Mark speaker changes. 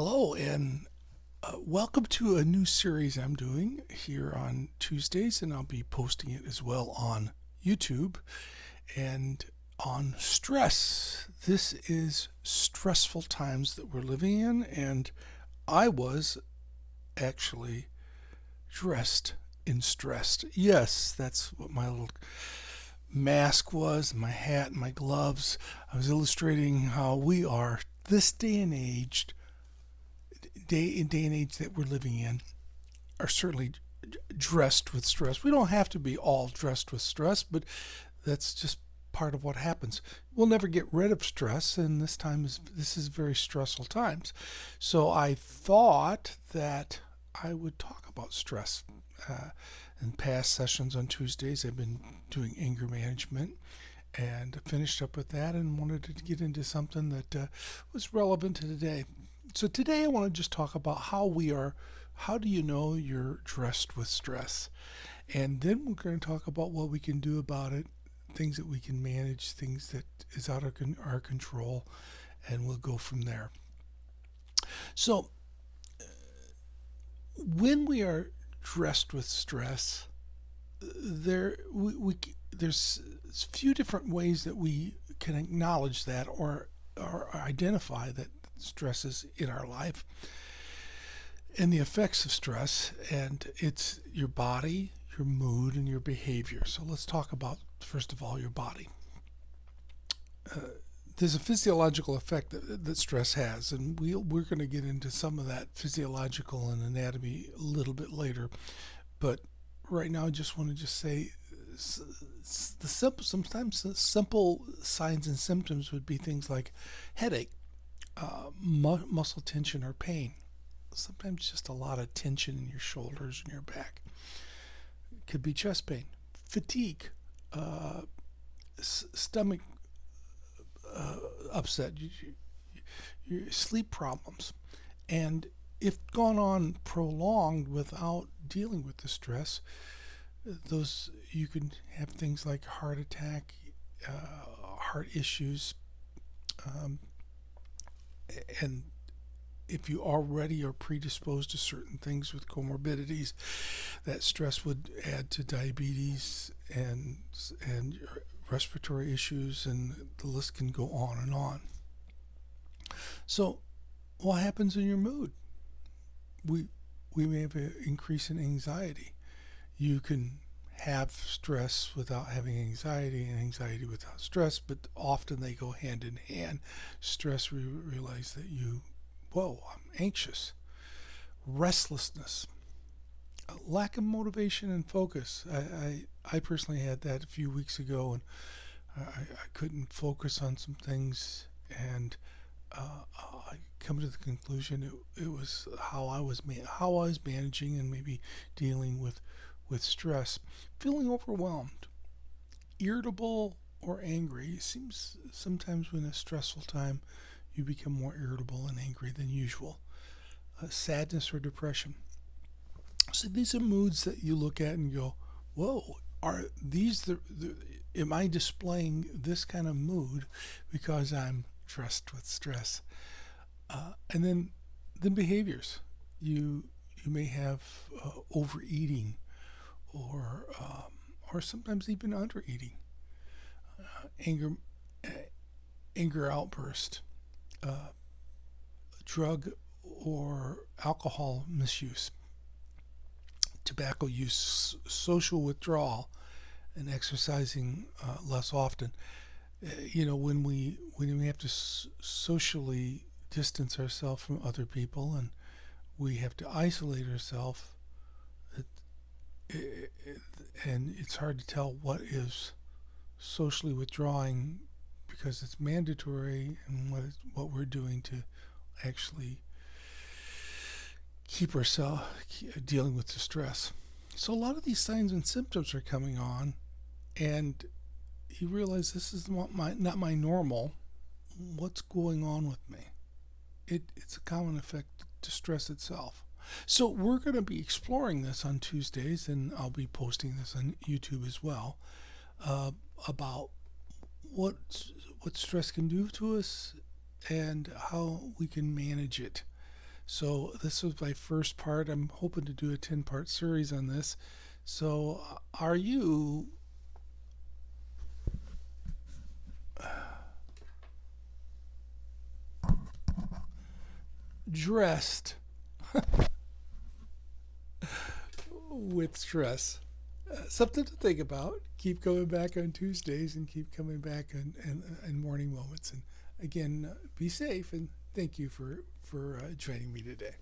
Speaker 1: Hello, and welcome to a new series I'm doing here on Tuesdays, and I'll be posting it as well on YouTube and on stress. This is stressful times that we're living in, and I was actually dressed in stress. Yes, that's what my little mask was, my hat, and my gloves. I was illustrating how we are this day and age that we're living in are certainly dressed with stress. We don't have to be all dressed with stress, but that's just part of what happens. We'll never get rid of stress, and this is very stressful times. So I thought that I would talk about stress. In past sessions on Tuesdays, I've been doing anger management, and finished up with that and wanted to get into something that was relevant to today. So today I want to just talk about how do you know you're dressed with stress? And then we're going to talk about what we can do about it, things that we can manage, things that is out of our control, and we'll go from there. So when we are dressed with stress, there's a few different ways that we can acknowledge that or identify that stress is in our life and the effects of stress, and it's your body, your mood, and your behavior. So let's talk about, first of all, your body. There's a physiological effect that stress has, and we're going to get into some of that physiological and anatomy a little bit later. But right now, I just want to just say sometimes the simple signs and symptoms would be things like headache, muscle tension or pain. Sometimes just a lot of tension in your shoulders and your back. It could be chest pain, fatigue, stomach upset, your sleep problems. And if gone on prolonged without dealing with the stress, those you can have things like heart attack, heart issues, um, and if you already are predisposed to certain things with comorbidities, that stress would add to diabetes and respiratory issues, and the list can go on and on. So, what happens in your mood? We we may have an increase in anxiety. You can have stress without having anxiety and anxiety without stress, but often they go hand in hand. Stress, we realize that whoa, I'm anxious. Restlessness, a lack of motivation and focus. I personally had that a few weeks ago, and I couldn't focus on some things, and I come to the conclusion it was how I was managing and maybe dealing with stress, feeling overwhelmed, irritable or angry. It seems sometimes when a stressful time you become more irritable and angry than usual. Sadness or depression. So these are moods that you look at and go, whoa, are these am I displaying this kind of mood because I'm dressed with stress? And then behaviors. You may have overeating or sometimes even undereating, anger anger outburst, drug or alcohol misuse, tobacco use, social withdrawal, and exercising less often. When we have to socially distance ourselves from other people and we have to isolate ourselves, it, it, and it's hard to tell what is socially withdrawing because it's mandatory and what we're doing to actually keep ourselves dealing with the stress. So a lot of these signs and symptoms are coming on, and you realize this is not my normal. What's going on with me? It's a common effect to stress itself. So we're going to be exploring this on Tuesdays, and I'll be posting this on YouTube as well, about what stress can do to us and how we can manage it. So this was my first part. I'm hoping to do a 10-part series on this. So are you dressed with stress? Something to think about. Keep coming back on Tuesdays and keep coming back on morning moments. And again, be safe and thank you for joining me today.